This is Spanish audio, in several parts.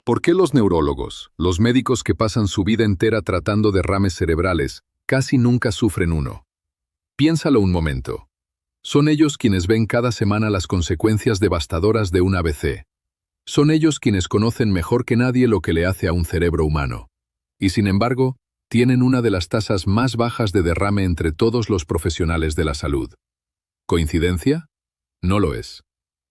¿Por qué los neurólogos, los médicos que pasan su vida entera tratando derrames cerebrales, casi nunca sufren uno? Piénsalo un momento. Son ellos quienes ven cada semana las consecuencias devastadoras de un AVC. Son ellos quienes conocen mejor que nadie lo que le hace a un cerebro humano. Y sin embargo, tienen una de las tasas más bajas de derrame entre todos los profesionales de la salud. ¿Coincidencia? No lo es.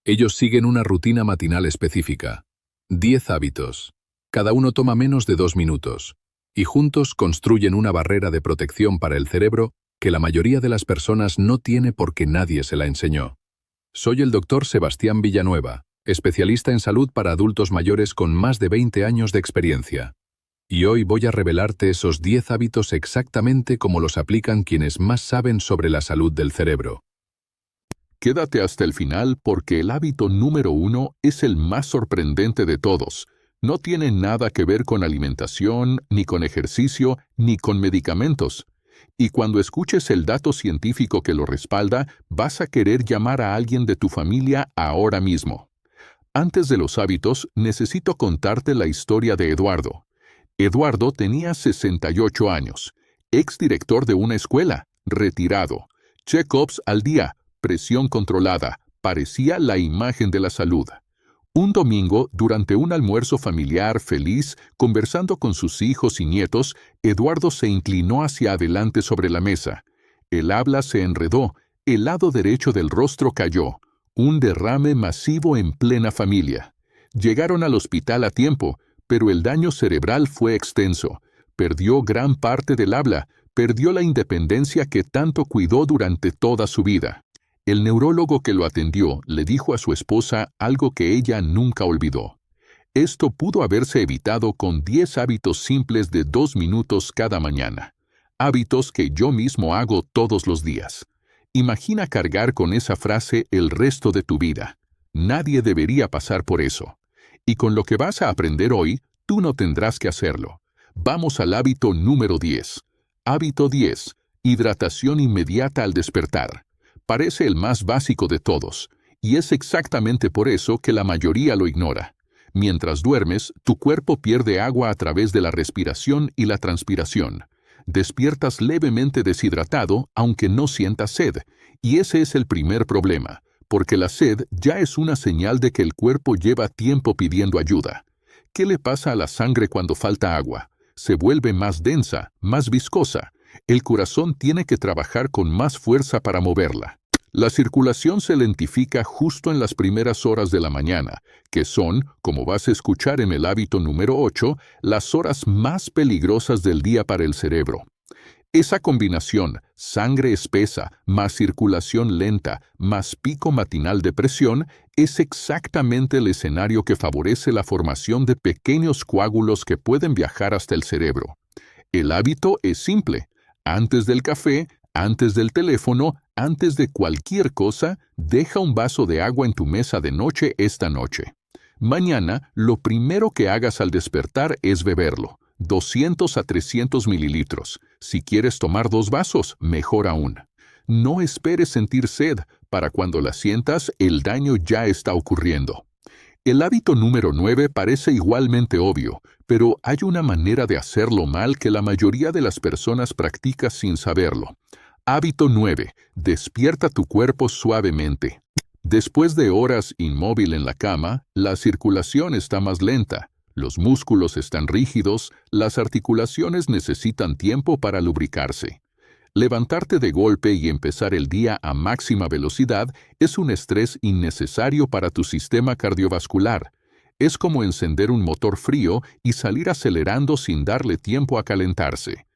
Ellos siguen una rutina matinal específica. 10 hábitos. Cada uno toma menos de 2 minutos. Y juntos construyen una barrera de protección para el cerebro que la mayoría de las personas no tiene porque nadie se la enseñó. Soy el Dr. Sebastián Villanueva, especialista en salud para adultos mayores con más de 20 años de experiencia. Y hoy voy a revelarte esos 10 hábitos exactamente como los aplican quienes más saben sobre la salud del cerebro. Quédate hasta el final porque el hábito número 1 es el más sorprendente de todos. No tiene nada que ver con alimentación, ni con ejercicio, ni con medicamentos. Y cuando escuches el dato científico que lo respalda, vas a querer llamar a alguien de tu familia ahora mismo. Antes de los hábitos, necesito contarte la historia de Eduardo. Eduardo tenía 68 años, exdirector de una escuela, retirado, check-ups al día, presión controlada, parecía la imagen de la salud. Un domingo, durante un almuerzo familiar feliz, conversando con sus hijos y nietos, Eduardo se inclinó hacia adelante sobre la mesa. El habla se enredó, el lado derecho del rostro cayó, un derrame masivo en plena familia. Llegaron al hospital a tiempo, pero el daño cerebral fue extenso. Perdió gran parte del habla, perdió la independencia que tanto cuidó durante toda su vida. El neurólogo que lo atendió le dijo a su esposa algo que ella nunca olvidó. Esto pudo haberse evitado con 10 hábitos simples de 2 minutos cada mañana. Hábitos que yo mismo hago todos los días. Imagina cargar con esa frase el resto de tu vida. Nadie debería pasar por eso. Y con lo que vas a aprender hoy, tú no tendrás que hacerlo. Vamos al hábito número 10. Hábito 10. Hidratación inmediata al despertar. Parece el más básico de todos, y es exactamente por eso que la mayoría lo ignora. Mientras duermes, tu cuerpo pierde agua a través de la respiración y la transpiración. Despiertas levemente deshidratado, aunque no sientas sed, y ese es el primer problema, porque la sed ya es una señal de que el cuerpo lleva tiempo pidiendo ayuda. ¿Qué le pasa a la sangre cuando falta agua? Se vuelve más densa, más viscosa. El corazón tiene que trabajar con más fuerza para moverla. La circulación se lentifica justo en las primeras horas de la mañana, que son, como vas a escuchar en el hábito número 8, las horas más peligrosas del día para el cerebro. Esa combinación, sangre espesa, más circulación lenta, más pico matinal de presión, es exactamente el escenario que favorece la formación de pequeños coágulos que pueden viajar hasta el cerebro. El hábito es simple. Antes del café, antes del teléfono, antes de cualquier cosa, deja un vaso de agua en tu mesa de noche esta noche. Mañana, lo primero que hagas al despertar es beberlo, 200 a 300 mililitros. Si quieres tomar 2 vasos, mejor aún. No esperes sentir sed, para cuando la sientas, el daño ya está ocurriendo. El hábito número 9 parece igualmente obvio, pero hay una manera de hacerlo mal que la mayoría de las personas practica sin saberlo. Hábito 9. Despierta tu cuerpo suavemente. Después de horas inmóvil en la cama, la circulación está más lenta, los músculos están rígidos, las articulaciones necesitan tiempo para lubricarse. Levantarte de golpe y empezar el día a máxima velocidad es un estrés innecesario para tu sistema cardiovascular. Es como encender un motor frío y salir acelerando sin darle tiempo a calentarse.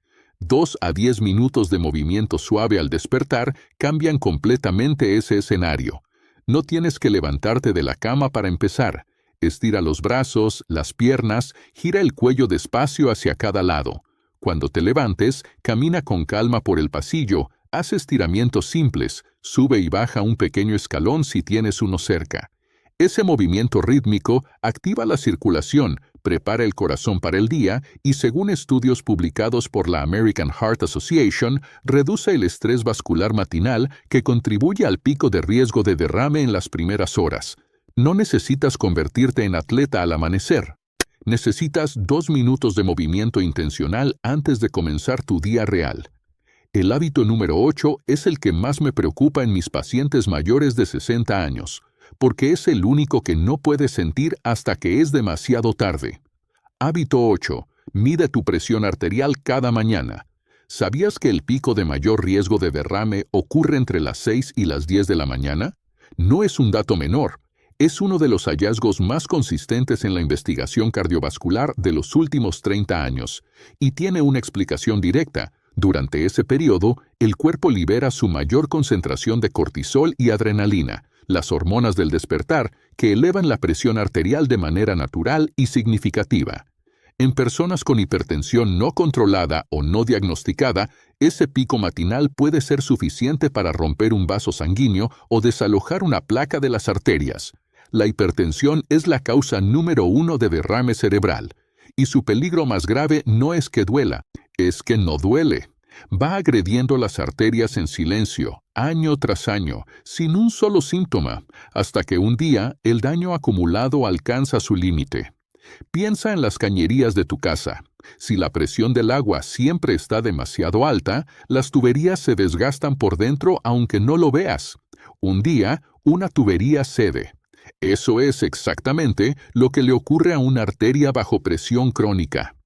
2 a 10 minutos de movimiento suave al despertar cambian completamente ese escenario. No tienes que levantarte de la cama para empezar. Estira los brazos, las piernas, gira el cuello despacio hacia cada lado. Cuando te levantes, camina con calma por el pasillo, haz estiramientos simples, sube y baja un pequeño escalón si tienes uno cerca. Ese movimiento rítmico activa la circulación, prepara el corazón para el día y, según estudios publicados por la American Heart Association, reduce el estrés vascular matinal que contribuye al pico de riesgo de derrame en las primeras horas. No necesitas convertirte en atleta al amanecer. Necesitas 2 minutos de movimiento intencional antes de comenzar tu día real. El hábito número 8 es el que más me preocupa en mis pacientes mayores de 60 años, porque es el único que no puedes sentir hasta que es demasiado tarde. Hábito 8. Mide tu presión arterial cada mañana. ¿Sabías que el pico de mayor riesgo de derrame ocurre entre las 6 y las 10 de la mañana? No es un dato menor. Es uno de los hallazgos más consistentes en la investigación cardiovascular de los últimos 30 años, y tiene una explicación directa. Durante ese periodo, el cuerpo libera su mayor concentración de cortisol y adrenalina, las hormonas del despertar, que elevan la presión arterial de manera natural y significativa. En personas con hipertensión no controlada o no diagnosticada, ese pico matinal puede ser suficiente para romper un vaso sanguíneo o desalojar una placa de las arterias. La hipertensión es la causa número 1 de derrame cerebral, y su peligro más grave no es que duela, es que no duele. Va agrediendo las arterias en silencio, año tras año, sin un solo síntoma, hasta que un día el daño acumulado alcanza su límite. Piensa en las cañerías de tu casa. Si la presión del agua siempre está demasiado alta, las tuberías se desgastan por dentro aunque no lo veas. Un día, una tubería cede. Eso es exactamente lo que le ocurre a una arteria bajo presión crónica.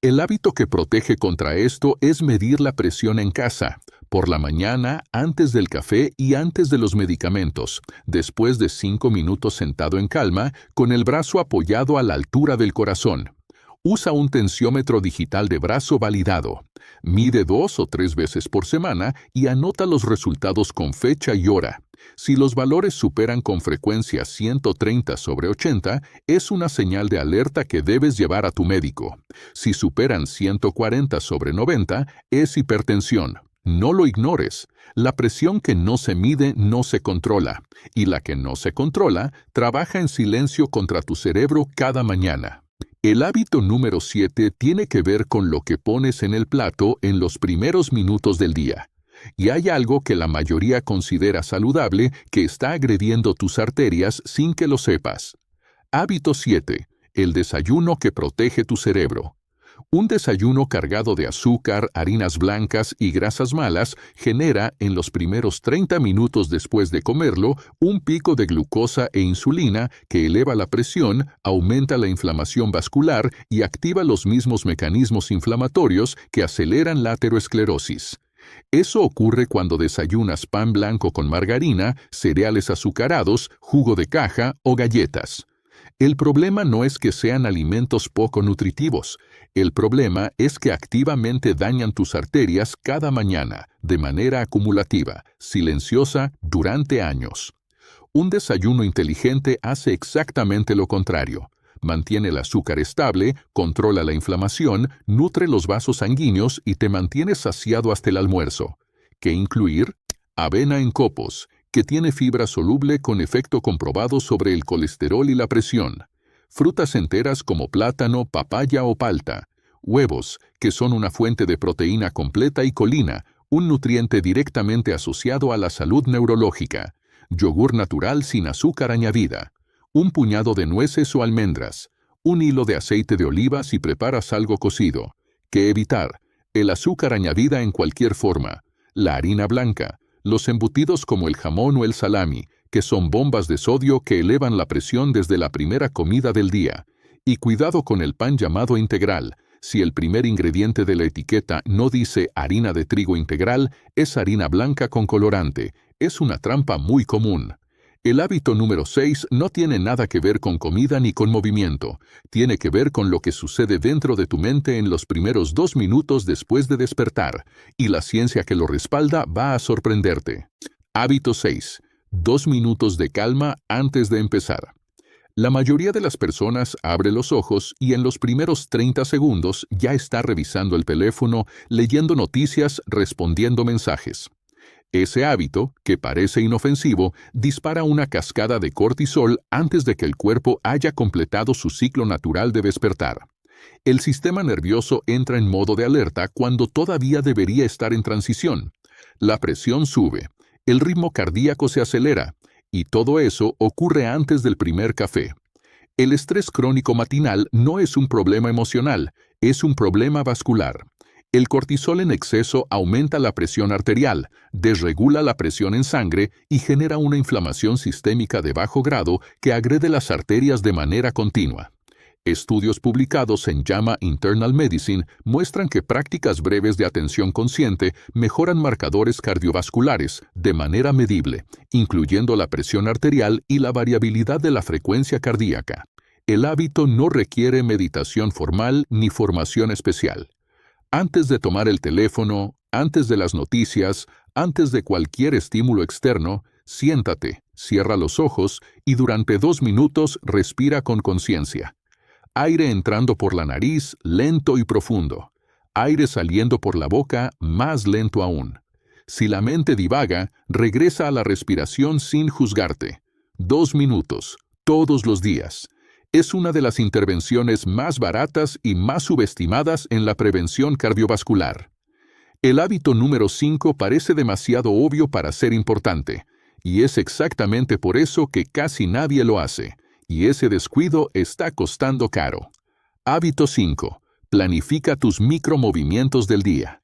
El hábito que protege contra esto es medir la presión en casa, por la mañana, antes del café y antes de los medicamentos, después de 5 minutos sentado en calma, con el brazo apoyado a la altura del corazón. Usa un tensiómetro digital de brazo validado. Mide 2 o 3 veces por semana y anota los resultados con fecha y hora. Si los valores superan con frecuencia 130/80, es una señal de alerta que debes llevar a tu médico. Si superan 140/90, es hipertensión. No lo ignores. La presión que no se mide no se controla, y la que no se controla trabaja en silencio contra tu cerebro cada mañana. El hábito número 7 tiene que ver con lo que pones en el plato en los primeros minutos del día. Y hay algo que la mayoría considera saludable que está agrediendo tus arterias sin que lo sepas. Hábito 7. El desayuno que protege tu cerebro. Un desayuno cargado de azúcar, harinas blancas y grasas malas genera, en los primeros 30 minutos después de comerlo, un pico de glucosa e insulina que eleva la presión, aumenta la inflamación vascular y activa los mismos mecanismos inflamatorios que aceleran la aterosclerosis. Eso ocurre cuando desayunas pan blanco con margarina, cereales azucarados, jugo de caja o galletas. El problema no es que sean alimentos poco nutritivos. El problema es que activamente dañan tus arterias cada mañana, de manera acumulativa, silenciosa, durante años. Un desayuno inteligente hace exactamente lo contrario. Mantiene el azúcar estable, controla la inflamación, nutre los vasos sanguíneos y te mantiene saciado hasta el almuerzo. ¿Qué incluir? Avena en copos, que tiene fibra soluble con efecto comprobado sobre el colesterol y la presión. Frutas enteras como plátano, papaya o palta. Huevos, que son una fuente de proteína completa y colina, un nutriente directamente asociado a la salud neurológica. Yogur natural sin azúcar añadida. Un puñado de nueces o almendras. Un hilo de aceite de oliva si preparas algo cocido. ¿Qué evitar? El azúcar añadida en cualquier forma. La harina blanca. Los embutidos como el jamón o el salami, que son bombas de sodio que elevan la presión desde la primera comida del día. Y cuidado con el pan llamado integral. Si el primer ingrediente de la etiqueta no dice harina de trigo integral, es harina blanca con colorante. Es una trampa muy común. El hábito número 6 no tiene nada que ver con comida ni con movimiento. Tiene que ver con lo que sucede dentro de tu mente en los primeros 2 minutos después de despertar, y la ciencia que lo respalda va a sorprenderte. Hábito 6. 2 minutos de calma antes de empezar. La mayoría de las personas abre los ojos y en los primeros 30 segundos ya está revisando el teléfono, leyendo noticias, respondiendo mensajes. Ese hábito, que parece inofensivo, dispara una cascada de cortisol antes de que el cuerpo haya completado su ciclo natural de despertar. El sistema nervioso entra en modo de alerta cuando todavía debería estar en transición. La presión sube, el ritmo cardíaco se acelera, y todo eso ocurre antes del primer café. El estrés crónico matinal no es un problema emocional, es un problema vascular. El cortisol en exceso aumenta la presión arterial, desregula la presión en sangre y genera una inflamación sistémica de bajo grado que agrede las arterias de manera continua. Estudios publicados en JAMA Internal Medicine muestran que prácticas breves de atención consciente mejoran marcadores cardiovasculares de manera medible, incluyendo la presión arterial y la variabilidad de la frecuencia cardíaca. El hábito no requiere meditación formal ni formación especial. Antes de tomar el teléfono, antes de las noticias, antes de cualquier estímulo externo, siéntate, cierra los ojos y durante 2 minutos respira con conciencia. Aire entrando por la nariz, lento y profundo. Aire saliendo por la boca, más lento aún. Si la mente divaga, regresa a la respiración sin juzgarte. 2 minutos, todos los días. Es una de las intervenciones más baratas y más subestimadas en la prevención cardiovascular. El hábito número 5 parece demasiado obvio para ser importante, y es exactamente por eso que casi nadie lo hace, y ese descuido está costando caro. Hábito 5. Planifica tus micromovimientos del día.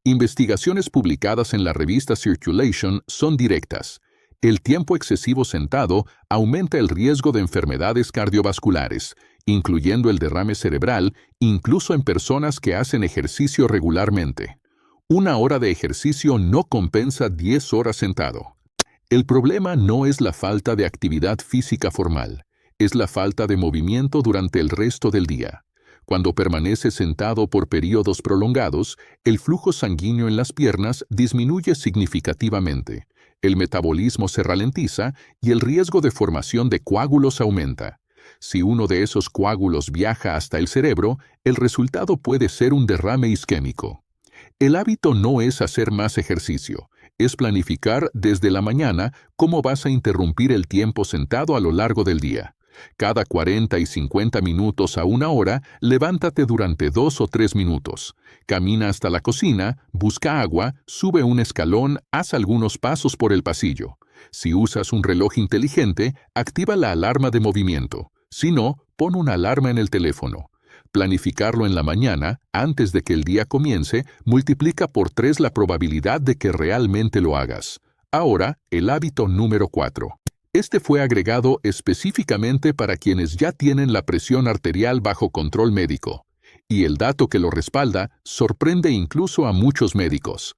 Investigaciones publicadas en la revista Circulation son directas. El tiempo excesivo sentado aumenta el riesgo de enfermedades cardiovasculares, incluyendo el derrame cerebral, incluso en personas que hacen ejercicio regularmente. 1 hora de ejercicio no compensa 10 horas sentado. El problema no es la falta de actividad física formal, es la falta de movimiento durante el resto del día. Cuando permaneces sentado por periodos prolongados, el flujo sanguíneo en las piernas disminuye significativamente. El metabolismo se ralentiza y el riesgo de formación de coágulos aumenta. Si uno de esos coágulos viaja hasta el cerebro, el resultado puede ser un derrame isquémico. El hábito no es hacer más ejercicio, es planificar desde la mañana cómo vas a interrumpir el tiempo sentado a lo largo del día. Cada 40 y 50 minutos a 1 hora, levántate durante 2 o 3 minutos. Camina hasta la cocina, busca agua, sube un escalón, haz algunos pasos por el pasillo. Si usas un reloj inteligente, activa la alarma de movimiento. Si no, pon una alarma en el teléfono. Planificarlo en la mañana, antes de que el día comience, multiplica por 3 la probabilidad de que realmente lo hagas. Ahora, el hábito número 4. Este fue agregado específicamente para quienes ya tienen la presión arterial bajo control médico, y el dato que lo respalda sorprende incluso a muchos médicos.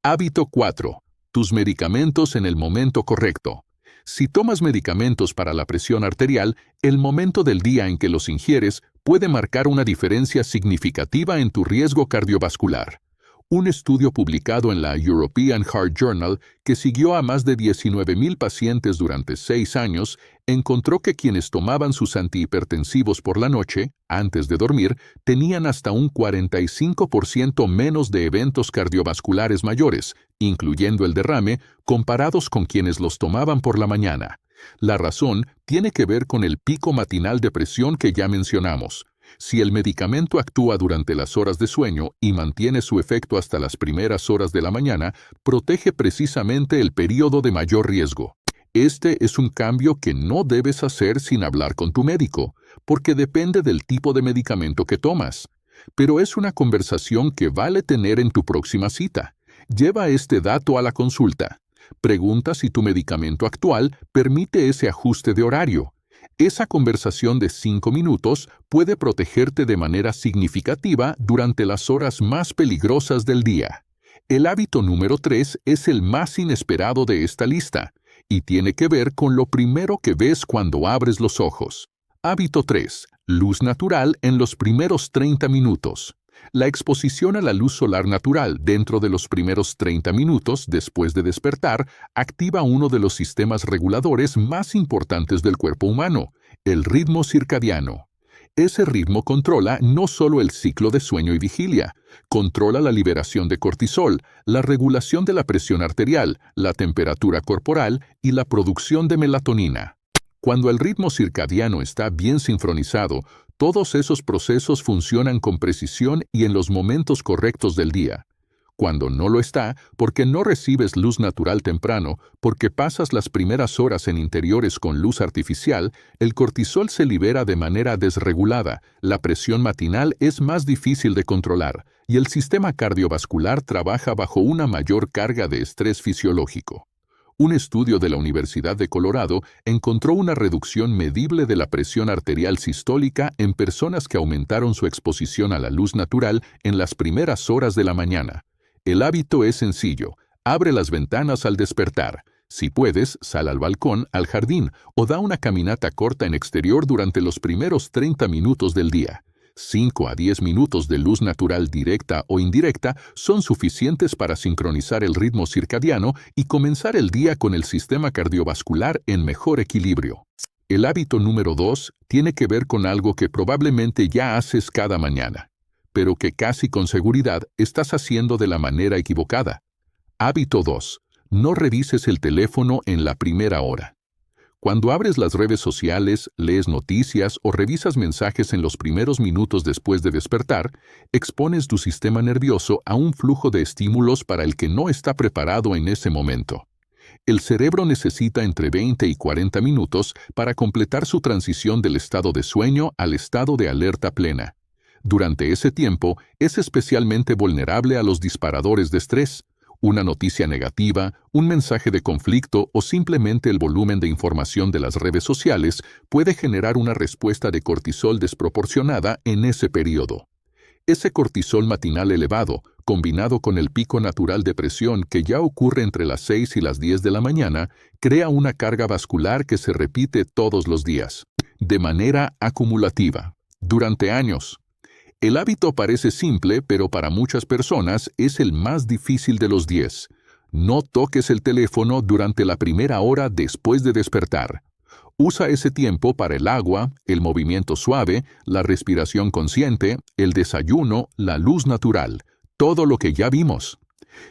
Hábito 4. Tus medicamentos en el momento correcto. Si tomas medicamentos para la presión arterial, el momento del día en que los ingieres puede marcar una diferencia significativa en tu riesgo cardiovascular. Un estudio publicado en la European Heart Journal, que siguió a más de 19,000 pacientes durante 6 años, encontró que quienes tomaban sus antihipertensivos por la noche, antes de dormir, tenían hasta un 45% menos de eventos cardiovasculares mayores, incluyendo el derrame, comparados con quienes los tomaban por la mañana. La razón tiene que ver con el pico matinal de presión que ya mencionamos. Si el medicamento actúa durante las horas de sueño y mantiene su efecto hasta las primeras horas de la mañana, protege precisamente el período de mayor riesgo. Este es un cambio que no debes hacer sin hablar con tu médico, porque depende del tipo de medicamento que tomas. Pero es una conversación que vale tener en tu próxima cita. Lleva este dato a la consulta. Pregunta si tu medicamento actual permite ese ajuste de horario. Esa conversación de 5 minutos puede protegerte de manera significativa durante las horas más peligrosas del día. El hábito número 3 es el más inesperado de esta lista, y tiene que ver con lo primero que ves cuando abres los ojos. Hábito 3. Luz natural en los primeros 30 minutos. La exposición a la luz solar natural dentro de los primeros 30 minutos después de despertar activa uno de los sistemas reguladores más importantes del cuerpo humano, el ritmo circadiano. Ese ritmo controla no solo el ciclo de sueño y vigilia, controla la liberación de cortisol, la regulación de la presión arterial, la temperatura corporal y la producción de melatonina. Cuando el ritmo circadiano está bien sincronizado, todos esos procesos funcionan con precisión y en los momentos correctos del día. Cuando no lo está, porque no recibes luz natural temprano, porque pasas las primeras horas en interiores con luz artificial, el cortisol se libera de manera desregulada, la presión matinal es más difícil de controlar, y el sistema cardiovascular trabaja bajo una mayor carga de estrés fisiológico. Un estudio de la Universidad de Colorado encontró una reducción medible de la presión arterial sistólica en personas que aumentaron su exposición a la luz natural en las primeras horas de la mañana. El hábito es sencillo. Abre las ventanas al despertar. Si puedes, sal al balcón, al jardín, o da una caminata corta en exterior durante los primeros 30 minutos del día. 5 a 10 minutos de luz natural directa o indirecta son suficientes para sincronizar el ritmo circadiano y comenzar el día con el sistema cardiovascular en mejor equilibrio. El hábito número 2 tiene que ver con algo que probablemente ya haces cada mañana, pero que casi con seguridad estás haciendo de la manera equivocada. Hábito 2. No revises el teléfono en la primera hora. Cuando abres las redes sociales, lees noticias o revisas mensajes en los primeros minutos después de despertar, expones tu sistema nervioso a un flujo de estímulos para el que no está preparado en ese momento. El cerebro necesita entre 20 y 40 minutos para completar su transición del estado de sueño al estado de alerta plena. Durante ese tiempo, es especialmente vulnerable a los disparadores de estrés. Una noticia negativa, un mensaje de conflicto o simplemente el volumen de información de las redes sociales puede generar una respuesta de cortisol desproporcionada en ese periodo. Ese cortisol matinal elevado, combinado con el pico natural de presión que ya ocurre entre las 6 y las 10 de la mañana, crea una carga vascular que se repite todos los días, de manera acumulativa, durante años. El hábito parece simple, pero para muchas personas es el más difícil de los 10. No toques el teléfono durante la primera hora después de despertar. Usa ese tiempo para el agua, el movimiento suave, la respiración consciente, el desayuno, la luz natural, todo lo que ya vimos.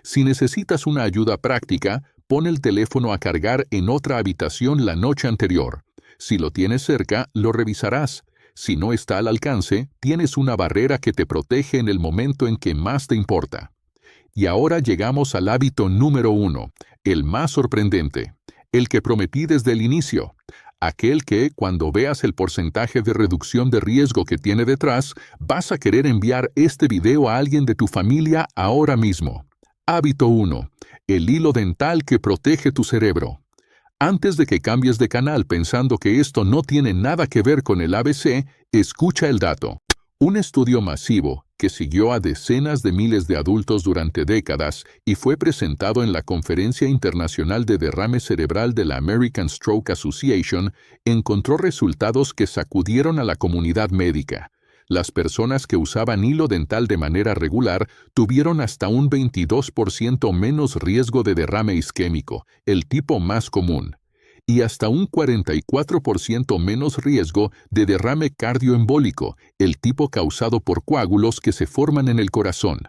Si necesitas una ayuda práctica, pon el teléfono a cargar en otra habitación la noche anterior. Si lo tienes cerca, lo revisarás. Si no está al alcance, tienes una barrera que te protege en el momento en que más te importa. Y ahora llegamos al hábito número 1, el más sorprendente, el que prometí desde el inicio, aquel que, cuando veas el porcentaje de reducción de riesgo que tiene detrás, vas a querer enviar este video a alguien de tu familia ahora mismo. Hábito 1, el hilo dental que protege tu cerebro. Antes de que cambies de canal pensando que esto no tiene nada que ver con el ABC, escucha el dato. Un estudio masivo que siguió a decenas de miles de adultos durante décadas y fue presentado en la Conferencia Internacional de Derrame Cerebral de la American Stroke Association encontró resultados que sacudieron a la comunidad médica. Las personas que usaban hilo dental de manera regular tuvieron hasta un 22% menos riesgo de derrame isquémico, el tipo más común, y hasta un 44% menos riesgo de derrame cardioembólico, el tipo causado por coágulos que se forman en el corazón.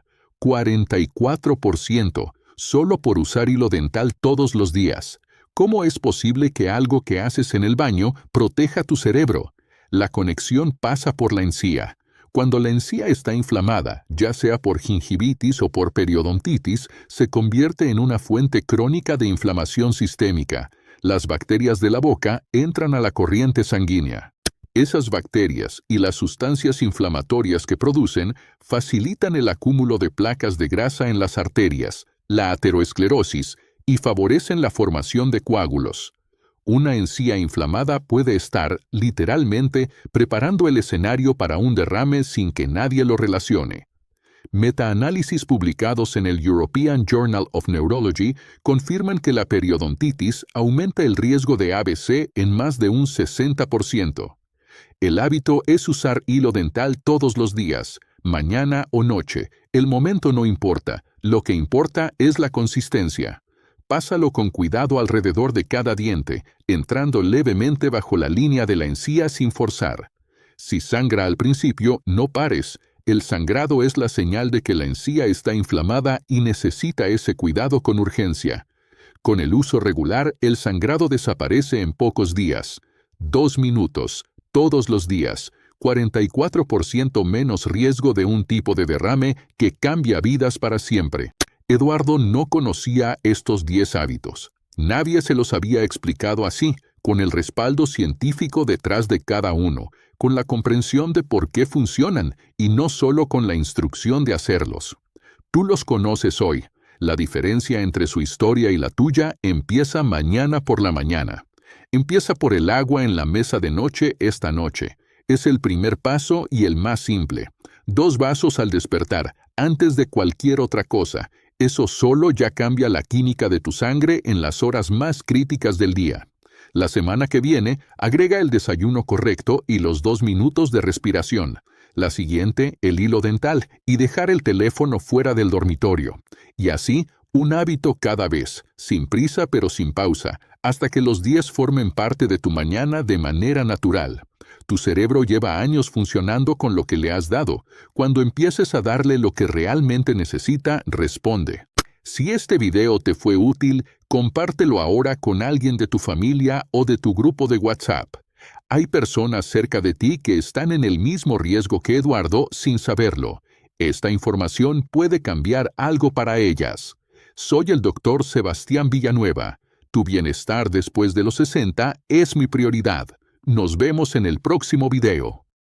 44%, solo por usar hilo dental todos los días. ¿Cómo es posible que algo que haces en el baño proteja tu cerebro? La conexión pasa por la encía. Cuando la encía está inflamada, ya sea por gingivitis o por periodontitis, se convierte en una fuente crónica de inflamación sistémica. Las bacterias de la boca entran a la corriente sanguínea. Esas bacterias y las sustancias inflamatorias que producen facilitan el acúmulo de placas de grasa en las arterias, la ateroesclerosis, y favorecen la formación de coágulos. Una encía inflamada puede estar, literalmente, preparando el escenario para un derrame sin que nadie lo relacione. Metaanálisis publicados en el European Journal of Neurology confirman que la periodontitis aumenta el riesgo de ABC en más de un 60%. El hábito es usar hilo dental todos los días, mañana o noche. El momento no importa, lo que importa es la consistencia. Pásalo con cuidado alrededor de cada diente, entrando levemente bajo la línea de la encía sin forzar. Si sangra al principio, no pares. El sangrado es la señal de que la encía está inflamada y necesita ese cuidado con urgencia. Con el uso regular, el sangrado desaparece en pocos días. 2 minutos, todos los días. 44% menos riesgo de un tipo de derrame que cambia vidas para siempre. Eduardo no conocía estos 10 hábitos. Nadie se los había explicado así, con el respaldo científico detrás de cada uno, con la comprensión de por qué funcionan y no solo con la instrucción de hacerlos. Tú los conoces hoy. La diferencia entre su historia y la tuya empieza mañana por la mañana. Empieza por el agua en la mesa de noche esta noche. Es el primer paso y el más simple. 2 vasos al despertar, antes de cualquier otra cosa. Eso solo ya cambia la química de tu sangre en las horas más críticas del día. La semana que viene, agrega el desayuno correcto y los 2 minutos de respiración. La siguiente, el hilo dental y dejar el teléfono fuera del dormitorio. Y así, un hábito cada vez, sin prisa pero sin pausa, hasta que los 10 formen parte de tu mañana de manera natural. Tu cerebro lleva años funcionando con lo que le has dado. Cuando empieces a darle lo que realmente necesita, responde. Si este video te fue útil, compártelo ahora con alguien de tu familia o de tu grupo de WhatsApp. Hay personas cerca de ti que están en el mismo riesgo que Eduardo sin saberlo. Esta información puede cambiar algo para ellas. Soy el Dr. Sebastián Villanueva. Tu bienestar después de los 60 es mi prioridad. Nos vemos en el próximo video.